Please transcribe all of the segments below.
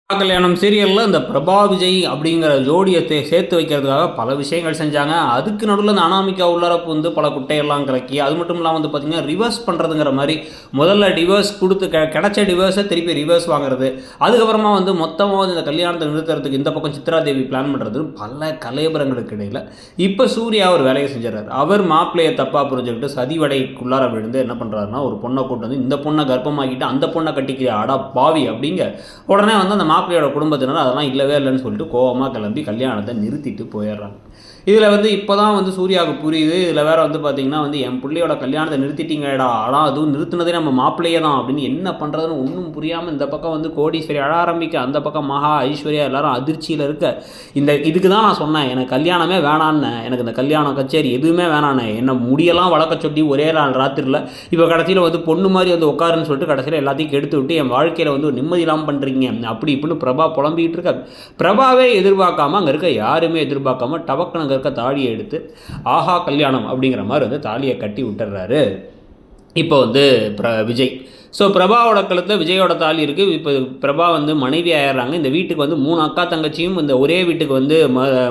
கல்யாணம் சீரியலில் இந்த பிரபா விஜய் அப்படிங்கிற ஜோடியை சேர்த்து வைக்கிறதுக்காக பல விஷயங்கள் செஞ்சாங்க. அதுக்கு நடுவில் இந்த அனாமிகா உள்ளரப்பு வந்து பல குட்டையெல்லாம் கலக்கி, அது மட்டும் இல்லாமல் வந்து பார்த்திங்கன்னா ரிவர்ஸ் பண்ணுறதுங்கிற மாதிரி முதல்ல டிவர்ஸ் கொடுத்து கிடைச்ச டிவர்ஸை திருப்பி ரிவர்ஸ் வாங்குறது, அதுக்கப்புறமா வந்து மொத்தமாக வந்து இந்த கல்யாணத்தை நிறுத்துறதுக்கு இந்த பக்கம் சித்ரா தேவி பிளான் பண்ணுறது, பல கலையபரங்களுக்கு இடையில் இப்போ சூர்யா ஒரு வேலையை செஞ்சிடறாரு. அவர் மாப்பிள்ளையை தப்பாக புரிஞ்சுக்கிட்டு சதிவடைக்குள்ளார விழுந்து என்ன பண்ணுறாருன்னா, ஒரு பொண்ணை கூட்டு வந்து இந்த பொண்ணை கர்ப்பமாக்கிட்டு அந்த பொண்ணை கட்டிக்கிற அடா பாவி அப்படிங்க உடனே வந்து அந்த மாப்பிள்ளையோட குடும்பத்தினர் அதெல்லாம் இல்லவே இல்லைன்னு சொல்லிட்டு கோவமாக கிளம்பி கல்யாணத்தை நிறுத்திட்டு போயிடுறாங்க. இதில் வந்து இப்போ தான் வந்து சூர்யாவுக்கு புரியுது. இதில் வேறு வந்து பார்த்திங்கன்னா வந்து என் பிள்ளையோட கல்யாணத்தை நிறுத்திட்டீங்கடா, ஆனால் அதுவும் நிறுத்தினதே நம்ம மாப்பிள்ளையே தான் அப்படின்னு என்ன பண்ணுறதுன்னு ஒன்றும் புரியாமல் இந்த பக்கம் வந்து கோடீஸ்வரி அழ ஆரம்பிக்க, அந்த பக்கம் மகா ஐஸ்வர்யா எல்லாரும் அதிர்ச்சியில் இருக்க. இதுக்கு தான் நான் சொன்னேன், எனக்கு கல்யாணமே வேணான்னு, எனக்கு இந்த கல்யாணம் கச்சேரி எதுவுமே வேணான்னு, என்னை முடியெல்லாம் வளர்க்க சொல்லி ஒரே நாள் ராத்திரியில் இப்போ கடைசியில் வந்து பொண்ணு மாதிரி வந்து உட்காருன்னு சொல்லிட்டு கடைசியில் எல்லாத்தையும் கெடுத்து விட்டு என் வாழ்க்கையில் வந்து ஒரு நிம்மதி இல்லாமல் பண்ணுறீங்க அப்படி இப்படின்னு பிரபா புலம்பிக்கிட்டு இருக்க. பிரபாவே எதிர்பார்க்காம அங்கே இருக்க யாருமே எதிர்பார்க்காம டபக்குன்னு இருக்க தாலியை எடுத்து ஆஹா கல்யாணம் அப்படிங்கிற மாதிரி வந்து தாலியை கட்டி விட்டுறாரு இப்போ வந்து விஜய். ஸோ பிரபாவோட கழுத்தில் விஜயோட தாலி இருக்குது. இப்போ பிரபா வந்து மனைவி ஆயிடுறாங்க. இந்த வீட்டுக்கு வந்து 3 அக்கா தங்கச்சியும் இந்த ஒரே வீட்டுக்கு வந்து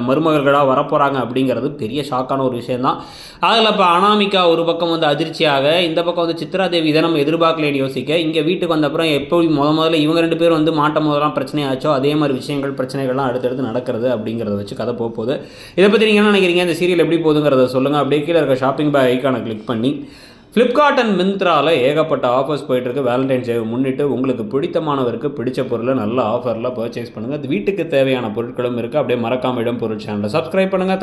மருமகர்களாக வரப்போகிறாங்க அப்படிங்கிறது பெரிய ஷாக்கான ஒரு விஷயந்தான். அதில் இப்போ அனாமிகா ஒரு பக்கம் வந்து அதிர்ச்சியாக, இந்த பக்கம் வந்து சித்ரா தேவி இதை நம்ம எதிர்பார்க்கலேன்னு யோசிக்க, இங்கே வீட்டுக்கு வந்த அப்புறம் எப்போ முதல்ல இவங்க 2 பேரும் வந்து மாட்டம் முதலாம் பிரச்சனையாச்சோ அதே மாதிரி விஷயங்கள் பிரச்சனைகள்லாம் அடுத்தடுத்து நடக்கிறது அப்படிங்கிறத வச்சு கதை போகுது. இதை பற்றி நீங்கள் என்ன நினைக்கிறீங்க? இந்த சீரியல் எப்படி போகுதுங்கிறத சொல்லுங்கள். அப்படியே கீழே இருக்க ஷாப்பிங் பை ஐக்கானை கிளிக் பண்ணி ஃப்ளிப்கார்ட் அண்ட் மிந்த்ராவில் ஏகப்பட்ட ஆஃபர்ஸ் போயிட்டுருக்கு. வேலண்டைன்ஸ் டே முன்னிட்டு உங்களுக்கு பிடித்தமானவருக்கு பிடிச்ச பொருளை நல்ல ஆஃபரில் பர்ச்சேஸ் பண்ணுங்கள். வீட்டுக்கு தேவையான பொருட்களும் இருக்குது. அப்படியே மறக்காம இடம் பொருள் சேனலை சப்ஸ்கிரைப் பண்ணுங்கள்.